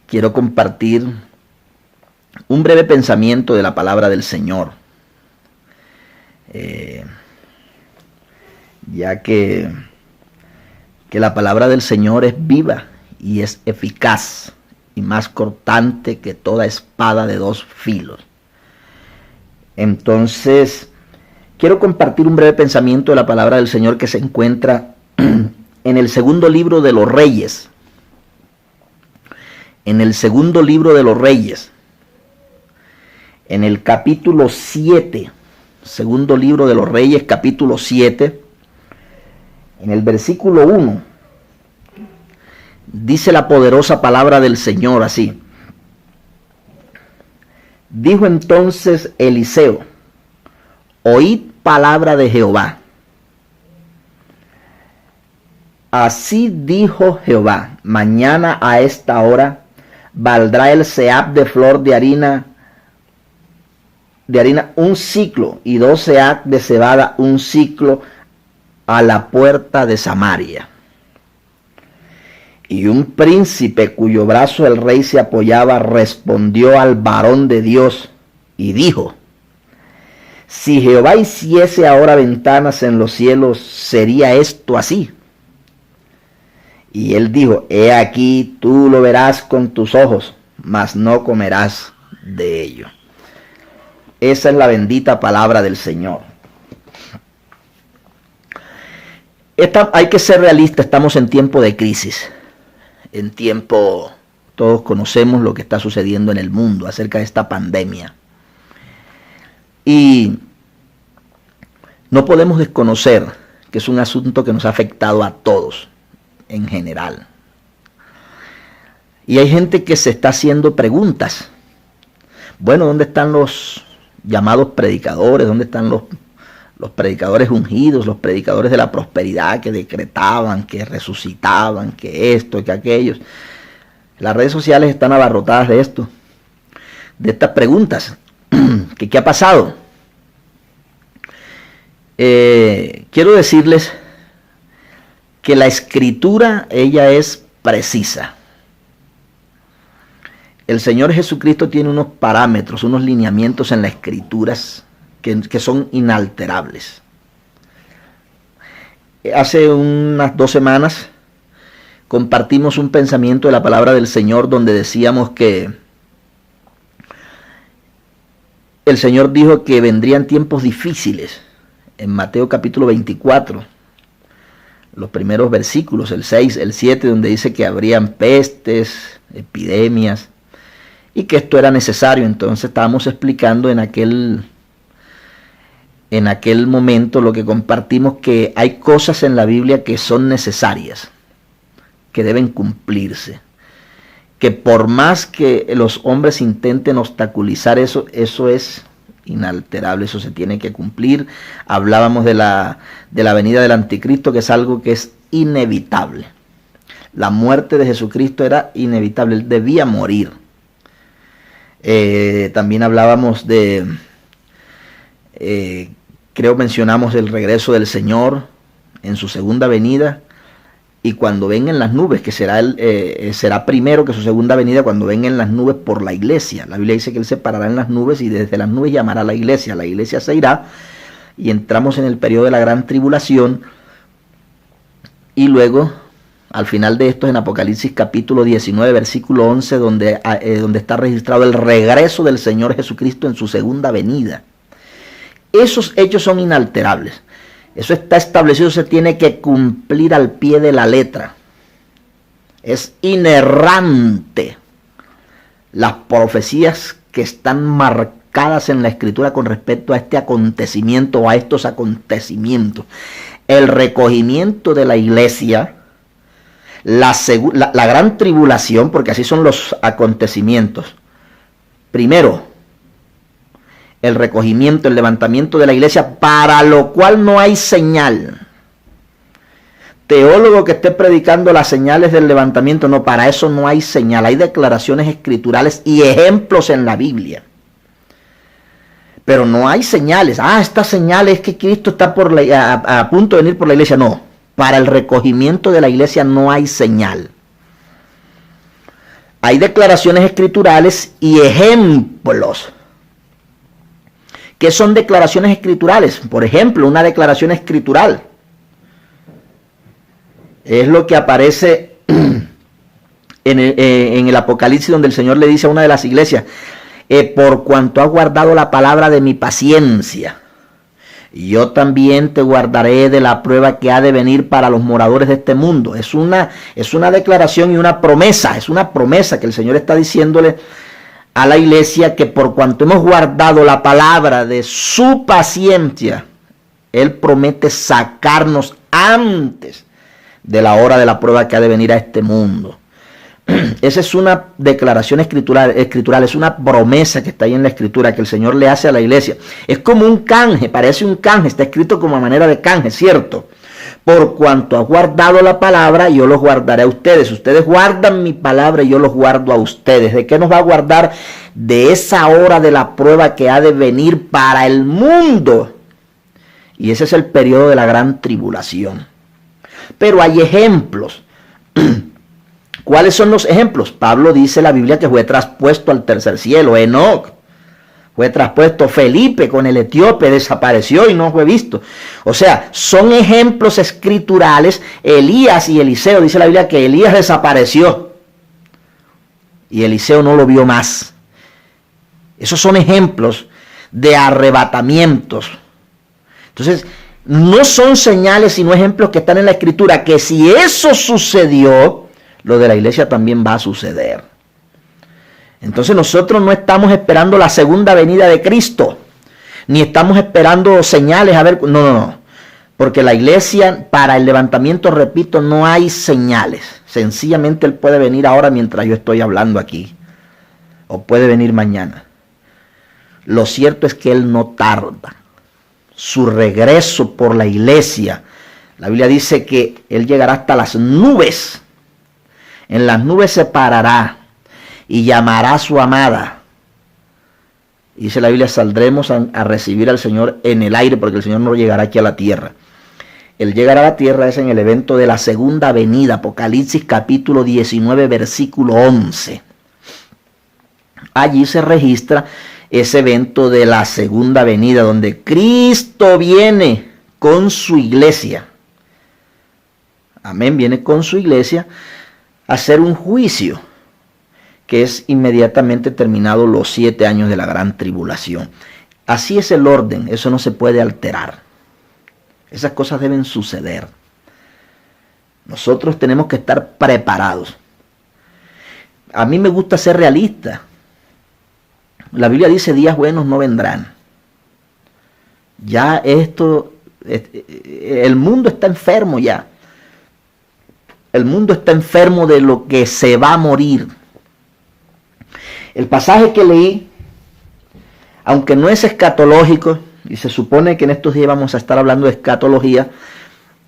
quiero compartir un breve pensamiento de la palabra del Señor, ya que la palabra del Señor es viva y es eficaz y más cortante que toda espada de dos filos. Entonces, quiero compartir un breve pensamiento de la palabra del Señor que se encuentra en el segundo libro de los Reyes. En el segundo libro de los Reyes, en el capítulo 7, segundo libro de los Reyes, capítulo 7, en el versículo 1, dice la poderosa palabra del Señor así. Dijo entonces Eliseo: oíd palabra de Jehová. Así dijo Jehová: mañana a esta hora valdrá el seab de flor de harina un siclo, y 2 seab de cebada un siclo, a la puerta de Samaria. Y un príncipe cuyo brazo el rey se apoyaba respondió al varón de Dios y dijo: si Jehová hiciese ahora ventanas en los cielos, ¿sería esto así? Y él dijo: he aquí, tú lo verás con tus ojos, mas no comerás de ello. Esa es la bendita palabra del Señor. Hay que ser realista, estamos en tiempo de crisis. En tiempo, todos conocemos lo que está sucediendo en el mundo acerca de esta pandemia. Y no podemos desconocer que es un asunto que nos ha afectado a todos en general. Y hay gente que se está haciendo preguntas. Bueno, ¿dónde están los llamados predicadores? ¿Dónde están los predicadores ungidos, los predicadores de la prosperidad que decretaban, que resucitaban, que esto, que aquello? Las redes sociales están abarrotadas de esto, de estas preguntas. ¿Qué ha pasado? Quiero decirles que la escritura, ella es precisa. El Señor Jesucristo tiene unos parámetros, unos lineamientos en las escrituras que son inalterables. Hace unas 2 semanas compartimos un pensamiento de la palabra del Señor donde decíamos que el Señor dijo que vendrían tiempos difíciles. En Mateo capítulo 24, los primeros versículos, el 6, el 7, donde dice que habrían pestes, epidemias, y que esto era necesario. Entonces estábamos explicando en aquel momento lo que compartimos, que hay cosas en la Biblia que son necesarias, que deben cumplirse, que por más que los hombres intenten obstaculizar eso es inalterable, eso se tiene que cumplir. Hablábamos de la venida del anticristo, que es algo que es inevitable. La muerte de Jesucristo era inevitable, él debía morir. También hablábamos creo mencionamos el regreso del Señor en su segunda venida, y cuando venga en las nubes, que será primero que su segunda venida, cuando venga en las nubes por la iglesia. La Biblia dice que él se parará en las nubes y desde las nubes llamará a la iglesia se irá, y entramos en el periodo de la gran tribulación. Y luego, al final de esto, en Apocalipsis capítulo 19, versículo 11, donde está registrado el regreso del Señor Jesucristo en su segunda venida. Esos hechos son inalterables. Eso está establecido, se tiene que cumplir al pie de la letra. Es inerrante. Las profecías que están marcadas en la Escritura con respecto a este acontecimiento o a estos acontecimientos. El recogimiento de la iglesia, la gran tribulación, porque así son los acontecimientos. Primero, el recogimiento, el levantamiento de la iglesia, para lo cual no hay señal. Teólogo que esté predicando las señales del levantamiento, no, para eso no hay señal. Hay declaraciones escriturales y ejemplos en la Biblia, pero no hay señales. Esta señal es que Cristo está a punto de venir por la iglesia. No, para el recogimiento de la iglesia no hay señal. Hay declaraciones escriturales y ejemplos. ¿Qué son declaraciones escriturales? Por ejemplo, una declaración escritural es lo que aparece en el Apocalipsis, donde el Señor le dice a una de las iglesias, por cuanto has guardado la palabra de mi paciencia, yo también te guardaré de la prueba que ha de venir para los moradores de este mundo. Es una declaración y una promesa, es una promesa que el Señor está diciéndole a la iglesia, que por cuanto hemos guardado la palabra de su paciencia, Él promete sacarnos antes de la hora de la prueba que ha de venir a este mundo. Esa es una declaración escritural, es una promesa que está ahí en la escritura que el Señor le hace a la iglesia. Es como un canje, parece un canje, está escrito como a manera de canje, ¿cierto? Por cuanto has guardado la palabra, yo los guardaré a ustedes. Ustedes guardan mi palabra y yo los guardo a ustedes. ¿De qué nos va a guardar? De esa hora de la prueba que ha de venir para el mundo. Y ese es el periodo de la gran tribulación. Pero hay ejemplos. ¿Cuáles son los ejemplos? Pablo dice en la Biblia que fue traspuesto al tercer cielo. Enoc fue traspuesto. Felipe con el etíope desapareció y no fue visto. O sea, son ejemplos escriturales. Elías y Eliseo, dice la Biblia que Elías desapareció y Eliseo no lo vio más. Esos son ejemplos de arrebatamientos. Entonces, no son señales sino ejemplos que están en la escritura, que si eso sucedió, lo de la iglesia también va a suceder. Entonces nosotros no estamos esperando la segunda venida de Cristo, ni estamos esperando señales, a ver, no. Porque la iglesia, para el levantamiento, repito, no hay señales. Sencillamente Él puede venir ahora mientras yo estoy hablando aquí, o puede venir mañana. Lo cierto es que Él no tarda. Su regreso por la iglesia, la Biblia dice que Él llegará hasta las nubes. En las nubes se parará y llamará a su amada. Y dice la Biblia, saldremos a recibir al Señor en el aire, porque el Señor no llegará aquí a la tierra. El llegar a la tierra es en el evento de la segunda venida, Apocalipsis capítulo 19, versículo 11. Allí se registra ese evento de la segunda venida, donde Cristo viene con su iglesia. Amén, viene con su iglesia a hacer un juicio, que es inmediatamente terminado los 7 años de la gran tribulación. Así es el orden, eso no se puede alterar. Esas cosas deben suceder. Nosotros tenemos que estar preparados. A mí me gusta ser realista. La Biblia dice, días buenos no vendrán. Ya esto, el mundo está enfermo ya. El mundo está enfermo de lo que se va a morir. El pasaje que leí, aunque no es escatológico, y se supone que en estos días vamos a estar hablando de escatología,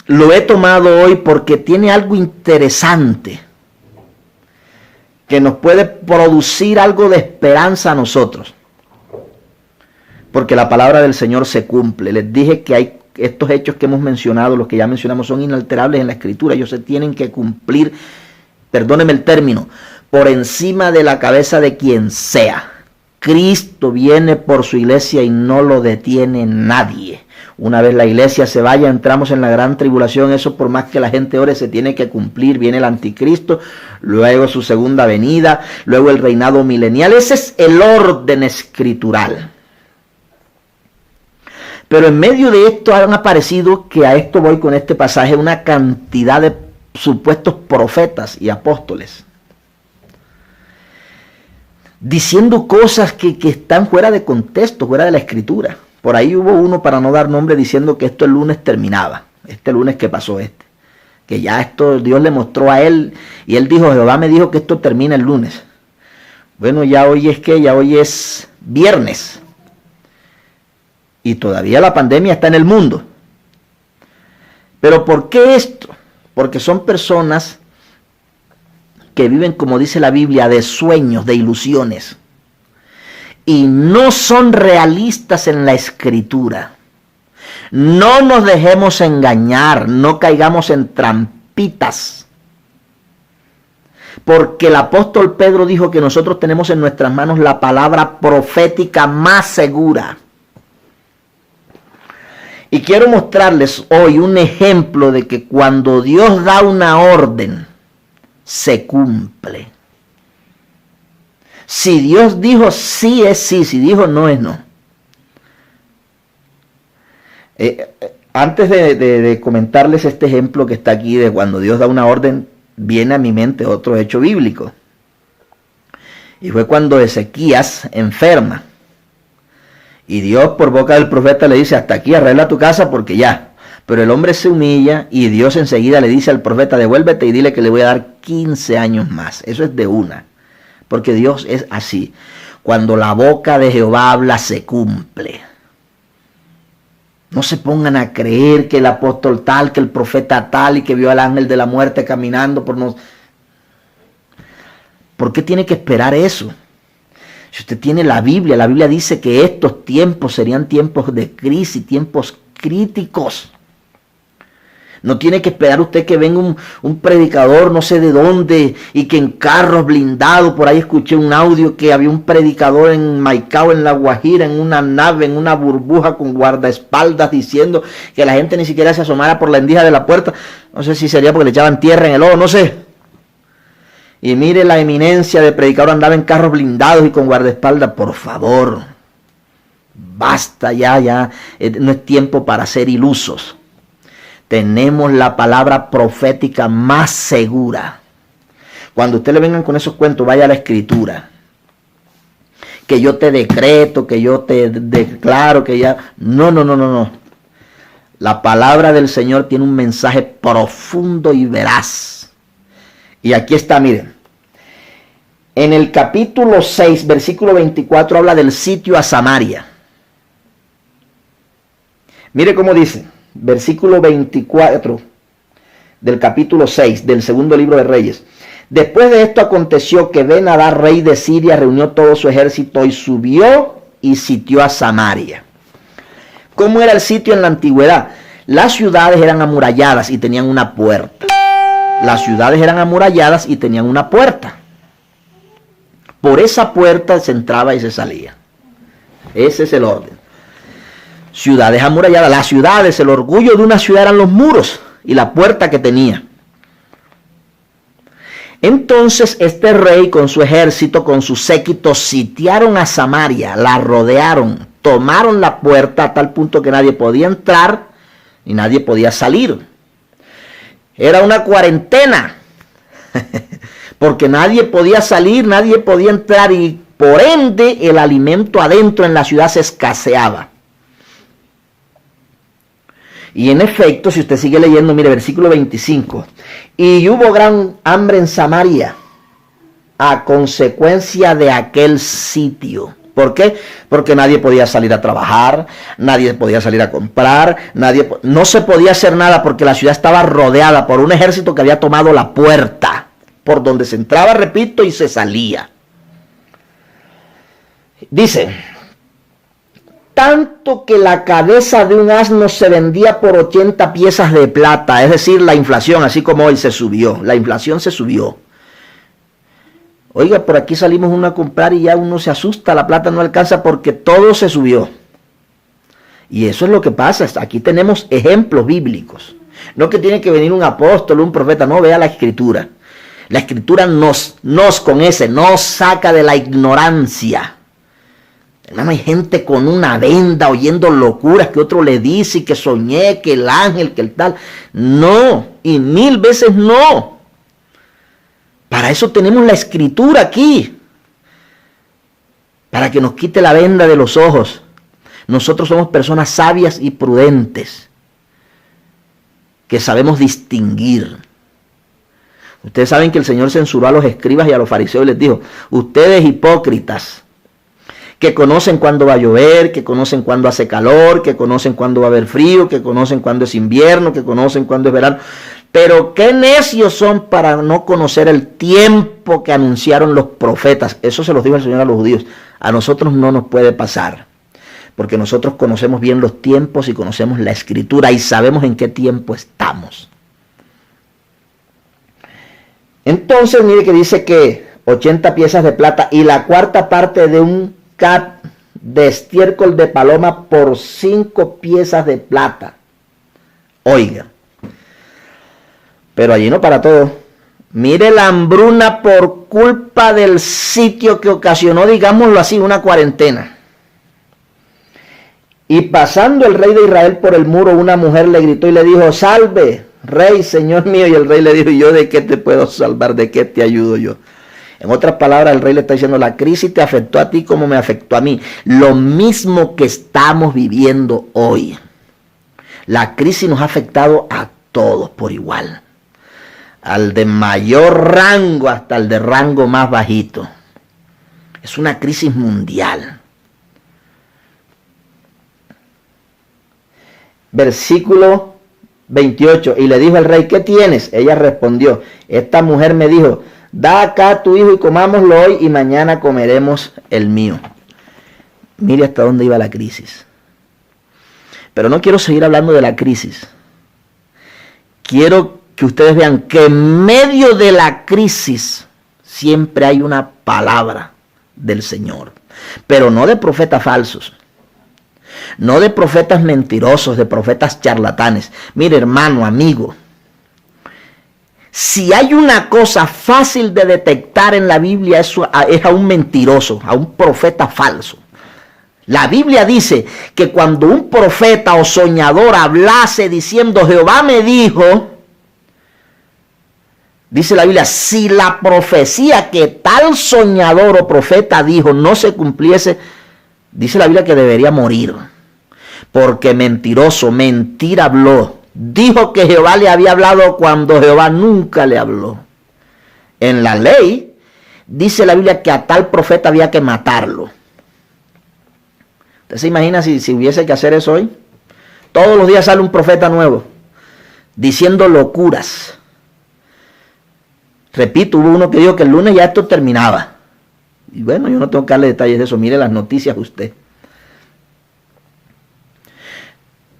lo he tomado hoy porque tiene algo interesante que nos puede producir algo de esperanza a nosotros. Porque la palabra del Señor se cumple. Les dije que hay estos hechos que hemos mencionado, los que ya mencionamos, son inalterables en la Escritura. Ellos se tienen que cumplir, perdóneme el término, por encima de la cabeza de quien sea. Cristo viene por su iglesia y no lo detiene nadie. Una vez la iglesia se vaya, entramos en la gran tribulación. Eso, por más que la gente ore, se tiene que cumplir. Viene el anticristo, luego su segunda venida, luego el reinado milenial. Ese es el orden escritural. Pero en medio de esto han aparecido, que a esto voy con este pasaje, una cantidad de supuestos profetas y apóstoles, diciendo cosas que están fuera de contexto, fuera de la escritura. Por ahí hubo uno, para no dar nombre, diciendo que esto el lunes terminaba. Este lunes que pasó que ya esto Dios le mostró a él, y él dijo, Jehová me dijo que esto termina el lunes. Bueno, ya hoy es viernes. Y todavía la pandemia está en el mundo. ¿Pero por qué esto? Porque son personas que viven, como dice la Biblia, de sueños, de ilusiones. Y no son realistas en la Escritura. No nos dejemos engañar, no caigamos en trampitas. Porque el apóstol Pedro dijo que nosotros tenemos en nuestras manos la palabra profética más segura. Y quiero mostrarles hoy un ejemplo de que cuando Dios da una orden, se cumple. Si Dios dijo sí, es sí. Si dijo no, es no. Antes de comentarles este ejemplo que está aquí de cuando Dios da una orden, viene a mi mente otro hecho bíblico. Y fue cuando Ezequías enferma. Y Dios por boca del profeta le dice, hasta aquí arregla tu casa porque ya. Pero el hombre se humilla y Dios enseguida le dice al profeta, devuélvete y dile que le voy a dar 15 años más. Eso es de una. Porque Dios es así. Cuando la boca de Jehová habla, se cumple. No se pongan a creer que el apóstol tal, que el profeta tal y que vio al ángel de la muerte caminando por nos... ¿Por qué tiene que esperar eso? Si usted tiene la Biblia dice que estos tiempos serían tiempos de crisis, tiempos críticos. No tiene que esperar usted que venga un predicador no sé de dónde y que en carros blindados, por ahí escuché un audio que había un predicador en Maicao, en La Guajira, en una nave, en una burbuja con guardaespaldas diciendo que la gente ni siquiera se asomara por la endija de la puerta. No sé si sería porque le echaban tierra en el ojo, no sé. Y mire la eminencia de predicador, andaba en carros blindados y con guardaespaldas. Por favor, basta ya, no es tiempo para ser ilusos. Tenemos la palabra profética más segura. Cuando usted le vengan con esos cuentos, vaya a la escritura. Que yo te decreto, que yo te declaro, que ya... No. La palabra del Señor tiene un mensaje profundo y veraz. Y aquí está, miren. En el capítulo 6, versículo 24, habla del sitio a Samaria. Mire cómo dice. Versículo 24 del capítulo 6 del segundo libro de Reyes. Después de esto aconteció que Ben-Hadad, rey de Siria, reunió todo su ejército y subió y sitió a Samaria. ¿Cómo era el sitio en la antigüedad? Las ciudades eran amuralladas y tenían una puerta. Las ciudades eran amuralladas y tenían una puerta. Por esa puerta se entraba y se salía. Ese es el orden. Ciudades amuralladas. Las ciudades, el orgullo de una ciudad eran los muros y la puerta que tenía. Entonces este rey con su ejército, con su séquito, sitiaron a Samaria, la rodearon, tomaron la puerta a tal punto que nadie podía entrar y nadie podía salir. Era una cuarentena, porque nadie podía salir, nadie podía entrar y por ende el alimento adentro en la ciudad se escaseaba. Y en efecto, si usted sigue leyendo, mire, versículo 25. Y hubo gran hambre en Samaria a consecuencia de aquel sitio. ¿Por qué? Porque nadie podía salir a trabajar, nadie podía salir a comprar, no se podía hacer nada porque la ciudad estaba rodeada por un ejército que había tomado la puerta, por donde se entraba, repito, y se salía. Dice... Tanto que la cabeza de un asno se vendía por 80 piezas de plata. Es decir, la inflación, así como hoy se subió. La inflación se subió. Oiga, por aquí salimos uno a comprar y ya uno se asusta. La plata no alcanza porque todo se subió. Y eso es lo que pasa. Aquí tenemos ejemplos bíblicos. No que tiene que venir un apóstol, un profeta. No, vea la escritura. La escritura nos saca de la ignorancia. Hermano, hay gente con una venda oyendo locuras que otro le dice y que soñé, que el ángel, que el tal. No, y 1000 veces no. Para eso tenemos la escritura aquí. Para que nos quite la venda de los ojos. Nosotros somos personas sabias y prudentes. Que sabemos distinguir. Ustedes saben que el Señor censuró a los escribas y a los fariseos y les dijo, ustedes hipócritas, que conocen cuándo va a llover, que conocen cuándo hace calor, que conocen cuándo va a haber frío, que conocen cuándo es invierno, que conocen cuándo es verano. Pero qué necios son para no conocer el tiempo que anunciaron los profetas. Eso se los dijo el Señor a los judíos. A nosotros no nos puede pasar, porque nosotros conocemos bien los tiempos y conocemos la escritura y sabemos en qué tiempo estamos. Entonces mire que dice que 80 piezas de plata y la cuarta parte de un cap de estiércol de paloma por 5 piezas de plata. Oiga, pero allí no para todo. Mire la hambruna por culpa del sitio que ocasionó, digámoslo así, una cuarentena. Y pasando el rey de Israel por el muro, una mujer le gritó y le dijo: salve, rey, señor mío. Y el rey le dijo: ¿y yo de qué te puedo salvar? ¿De qué te ayudo yo? En otras palabras, el rey le está diciendo: la crisis te afectó a ti como me afectó a mí. Lo mismo que estamos viviendo hoy. La crisis nos ha afectado a todos por igual. Al de mayor rango hasta el de rango más bajito. Es una crisis mundial. Versículo 28. Y le dijo el rey: ¿qué tienes? Ella respondió: esta mujer me dijo: da acá a tu hijo y comámoslo hoy y mañana comeremos el mío. Mire hasta dónde iba la crisis. Pero no quiero seguir hablando de la crisis. Quiero que ustedes vean que en medio de la crisis siempre hay una palabra del Señor. Pero no de profetas falsos. No de profetas mentirosos, de profetas charlatanes. Mire, hermano, amigo. Si hay una cosa fácil de detectar en la Biblia, es a un mentiroso, a un profeta falso. La Biblia dice que cuando un profeta o soñador hablase diciendo: Jehová me dijo, dice la Biblia, si la profecía que tal soñador o profeta dijo no se cumpliese, dice la Biblia que debería morir. Porque mentiroso, mentira habló. Dijo que Jehová le había hablado cuando Jehová nunca le habló. En la ley, dice la Biblia que a tal profeta había que matarlo. ¿Usted se imagina si hubiese que hacer eso hoy? Todos los días sale un profeta nuevo, diciendo locuras. Repito, hubo uno que dijo que el lunes ya esto terminaba. Y bueno, yo no tengo que darle detalles de eso. Mire las noticias usted.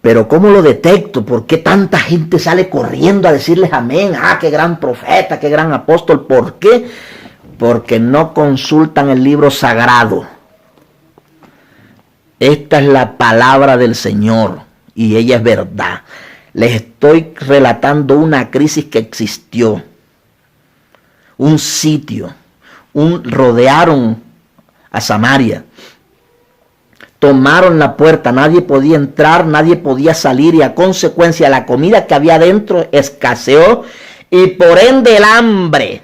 Pero ¿cómo lo detecto? ¿Por qué tanta gente sale corriendo a decirles amén? Ah, qué gran profeta, qué gran apóstol. ¿Por qué? Porque no consultan el libro sagrado. Esta es la palabra del Señor y ella es verdad. Les estoy relatando una crisis que existió. Un sitio. Rodearon a Samaria. Tomaron la puerta, nadie podía entrar, nadie podía salir y a consecuencia la comida que había dentro escaseó y por ende el hambre.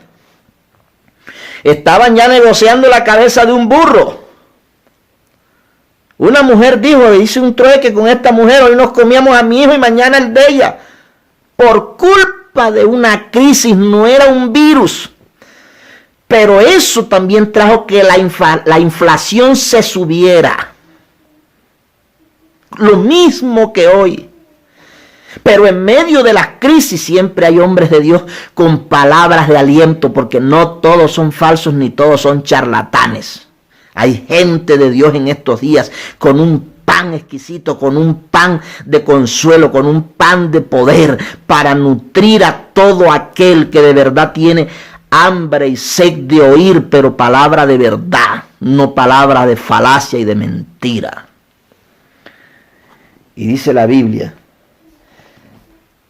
Estaban ya negociando la cabeza de un burro. Una mujer dijo: hice un trueque con esta mujer, hoy nos comíamos a mi hijo y mañana el de ella. Por culpa de una crisis, no era un virus. Pero eso también trajo que la inflación se subiera. Lo mismo que hoy. Pero en medio de la crisis siempre hay hombres de Dios con palabras de aliento, porque no todos son falsos ni todos son charlatanes. Hay gente de Dios en estos días con un pan exquisito, con un pan de consuelo, con un pan de poder para nutrir a todo aquel que de verdad tiene hambre y sed de oír, pero palabra de verdad, no palabra de falacia y de mentira. Y dice la Biblia,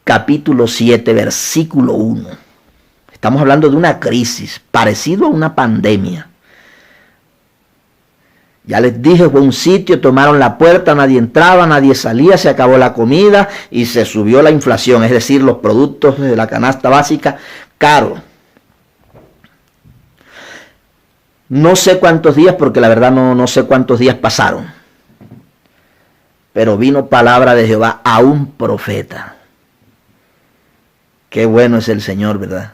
capítulo 7, versículo 1. Estamos hablando de una crisis, parecido a una pandemia. Ya les dije, fue un sitio, tomaron la puerta, nadie entraba, nadie salía, se acabó la comida y se subió la inflación, es decir, los productos de la canasta básica, caro. No sé cuántos días, porque la verdad no sé cuántos días pasaron. Pero vino palabra de Jehová a un profeta. Qué bueno es el Señor, ¿verdad?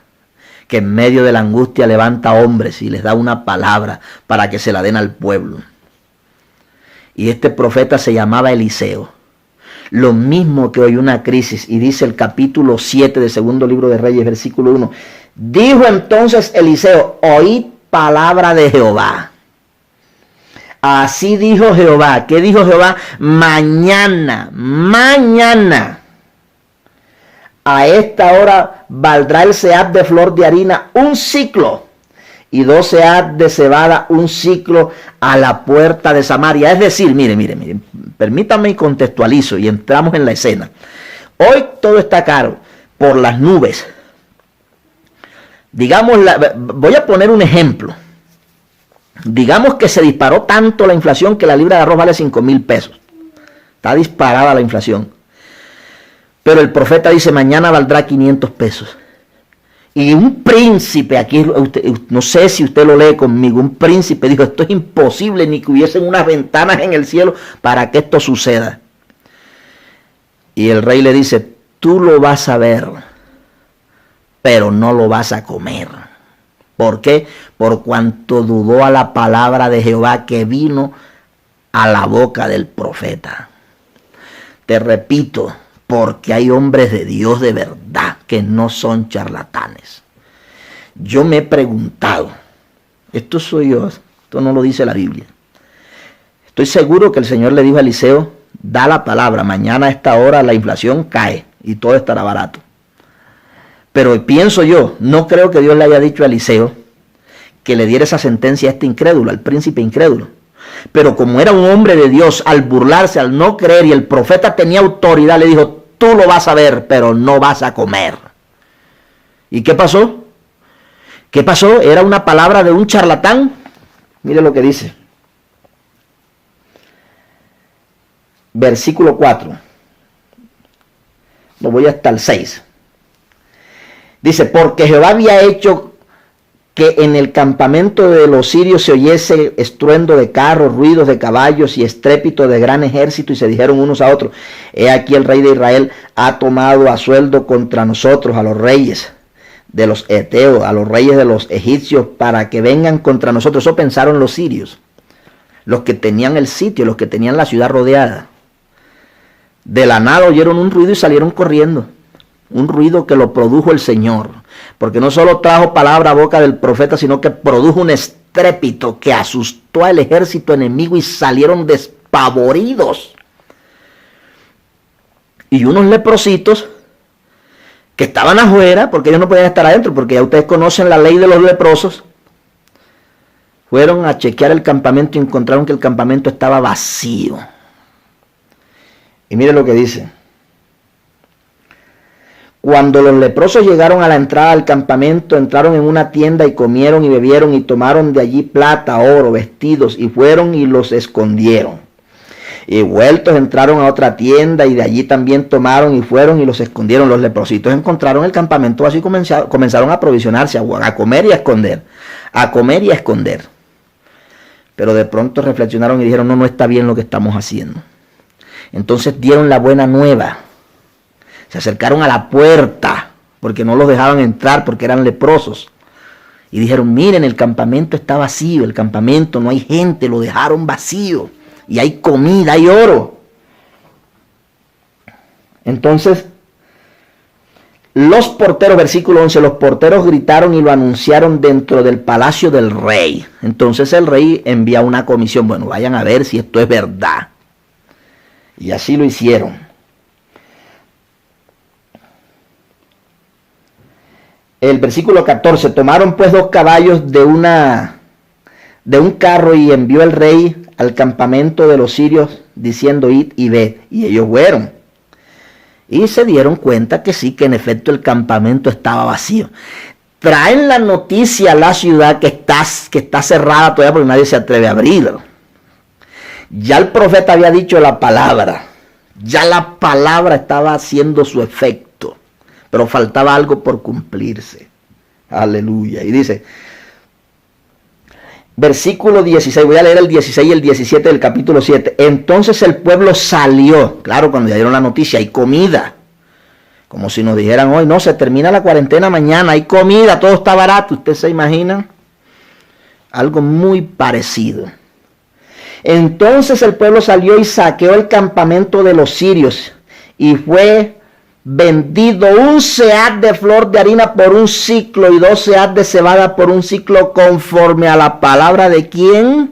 Que en medio de la angustia levanta hombres y les da una palabra para que se la den al pueblo. Y este profeta se llamaba Eliseo. Lo mismo que hoy una crisis. Y dice el capítulo 7 del segundo libro de Reyes, versículo 1. Dijo entonces Eliseo: oíd palabra de Jehová. Así dijo Jehová. ¿Qué dijo Jehová? Mañana a esta hora valdrá el sead de flor de harina un ciclo, y 2 sead de cebada un ciclo a la puerta de Samaria. Es decir, mire, permítame y contextualizo y entramos en la escena. Hoy todo está caro por las nubes. Digamos, voy a poner un ejemplo. Digamos que se disparó tanto la inflación que la libra de arroz vale 5,000 pesos. Está disparada la inflación. Pero el profeta dice, mañana valdrá 500 pesos. Y un príncipe, aquí no sé si usted lo lee conmigo, un príncipe dijo, esto es imposible, ni que hubiesen unas ventanas en el cielo para que esto suceda. Y el rey le dice, tú lo vas a ver, pero no lo vas a comer. ¿Por qué? Por cuanto dudó a la palabra de Jehová que vino a la boca del profeta. Te repito, porque hay hombres de Dios de verdad que no son charlatanes. Yo me he preguntado, esto soy yo, esto no lo dice la Biblia. Estoy seguro que el Señor le dijo a Eliseo, da la palabra, mañana a esta hora la inflación cae y todo estará barato. Pero pienso yo, no creo que Dios le haya dicho a Eliseo que le diera esa sentencia a este incrédulo, al príncipe incrédulo. Pero como era un hombre de Dios, al burlarse, al no creer, y el profeta tenía autoridad, le dijo, tú lo vas a ver, pero no vas a comer. ¿Y qué pasó? ¿Qué pasó? ¿Era una palabra de un charlatán? Mire lo que dice. Versículo 4. Lo voy hasta el 6. Dice, porque Jehová había hecho que en el campamento de los sirios se oyese estruendo de carros, ruidos de caballos y estrépito de gran ejército, y se dijeron unos a otros, he aquí el rey de Israel ha tomado a sueldo contra nosotros a los reyes de los heteos, a los reyes de los egipcios, para que vengan contra nosotros. Eso pensaron los sirios, los que tenían el sitio, los que tenían la ciudad rodeada. De la nada oyeron un ruido y salieron corriendo. Un ruido que lo produjo el Señor, porque no solo trajo palabra a boca del profeta, sino que produjo un estrépito que asustó al ejército enemigo y salieron despavoridos. Y unos leprositos que estaban afuera, porque ellos no podían estar adentro, porque ya ustedes conocen la ley de los leprosos, fueron a chequear el campamento y encontraron que el campamento estaba vacío. Y mire lo que dice. Cuando los leprosos llegaron a la entrada del campamento, entraron en una tienda y comieron y bebieron y tomaron de allí plata, oro, vestidos, y fueron y los escondieron. Y vueltos entraron a otra tienda y de allí también tomaron y fueron y los escondieron. Los leprositos encontraron el campamento así, comenzaron a aprovisionarse, a comer y a esconder, a comer y a esconder. Pero de pronto reflexionaron y dijeron, no está bien lo que estamos haciendo. Entonces dieron la buena nueva. Se acercaron a la puerta, porque no los dejaban entrar, porque eran leprosos. Y dijeron, miren, el campamento está vacío, el campamento, no hay gente, lo dejaron vacío. Y hay comida, hay oro. Entonces, los porteros, versículo 11, los porteros gritaron y lo anunciaron dentro del palacio del rey. Entonces el rey envía una comisión, bueno, vayan a ver si esto es verdad. Y así lo hicieron. El versículo 14, tomaron pues 2 caballos de un carro y envió el rey al campamento de los sirios diciendo, id y ved. Y ellos fueron. Y se dieron cuenta que sí, que en efecto el campamento estaba vacío. Traen la noticia a la ciudad que está cerrada todavía porque nadie se atreve a abrirlo. Ya el profeta había dicho la palabra. Ya la palabra estaba haciendo su efecto. Pero faltaba algo por cumplirse. Aleluya. Y dice, versículo 16, voy a leer el 16 y el 17 del capítulo 7. Entonces el pueblo salió. Claro, cuando ya dieron la noticia, hay comida. Como si nos dijeran hoy, no, se termina la cuarentena mañana, hay comida, todo está barato. ¿Usted se imagina? Algo muy parecido. Entonces el pueblo salió y saqueó el campamento de los sirios y fue vendido 1 sead de flor de harina por 1 ciclo y 2 sead de cebada por 1 ciclo, conforme a la palabra de ¿quién?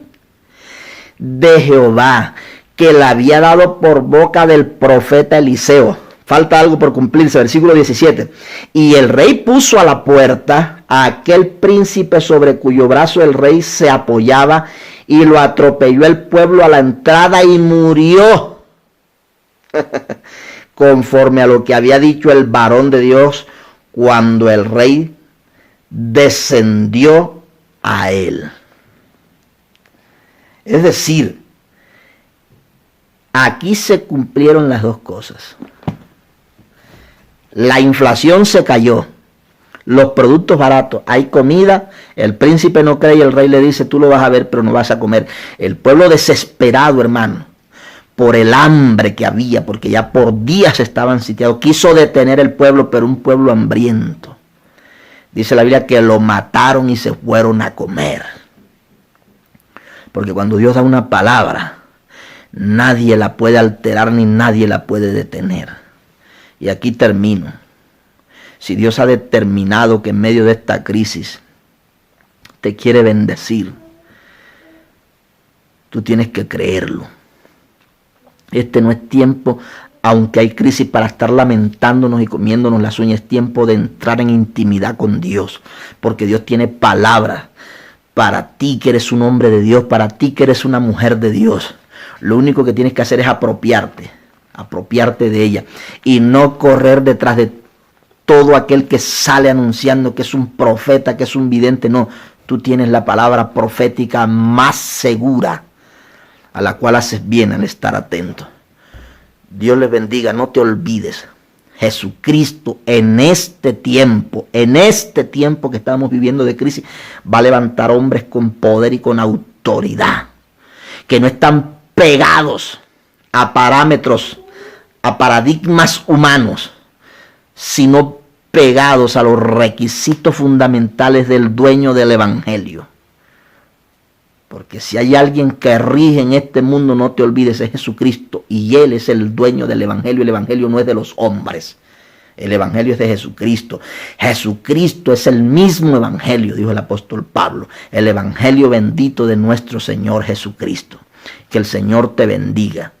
De Jehová, que le había dado por boca del profeta Eliseo. Falta algo por cumplirse, versículo 17. Y el rey puso a la puerta a aquel príncipe sobre cuyo brazo el rey se apoyaba, y lo atropelló el pueblo a la entrada y murió. Conforme a lo que había dicho el varón de Dios cuando el rey descendió a él. Es decir, aquí se cumplieron las dos cosas. La inflación se cayó, los productos baratos, hay comida, el príncipe no cree y el rey le dice, tú lo vas a ver pero no vas a comer. El pueblo desesperado, hermano, por el hambre que había, porque ya por días estaban sitiados, quiso detener el pueblo, pero un pueblo hambriento. Dice la Biblia que lo mataron y se fueron a comer. Porque cuando Dios da una palabra, nadie la puede alterar ni nadie la puede detener. Y aquí termino. Si Dios ha determinado que en medio de esta crisis te quiere bendecir, tú tienes que creerlo. Este no es tiempo, aunque hay crisis, para estar lamentándonos y comiéndonos las uñas. Es tiempo de entrar en intimidad con Dios, porque Dios tiene palabras para ti que eres un hombre de Dios, para ti que eres una mujer de Dios. Lo único que tienes que hacer es apropiarte de ella y no correr detrás de todo aquel que sale anunciando que es un profeta, que es un vidente. No, tú tienes la palabra profética más segura, a la cual haces bien al estar atento. Dios les bendiga, no te olvides. Jesucristo en este tiempo que estamos viviendo de crisis, va a levantar hombres con poder y con autoridad, que no están pegados a parámetros, a paradigmas humanos, sino pegados a los requisitos fundamentales del dueño del evangelio. Porque si hay alguien que rige en este mundo, no te olvides, es Jesucristo, y Él es el dueño del evangelio. El evangelio no es de los hombres, el evangelio es de Jesucristo. Jesucristo es el mismo evangelio, dijo el apóstol Pablo, el evangelio bendito de nuestro Señor Jesucristo. Que el Señor te bendiga.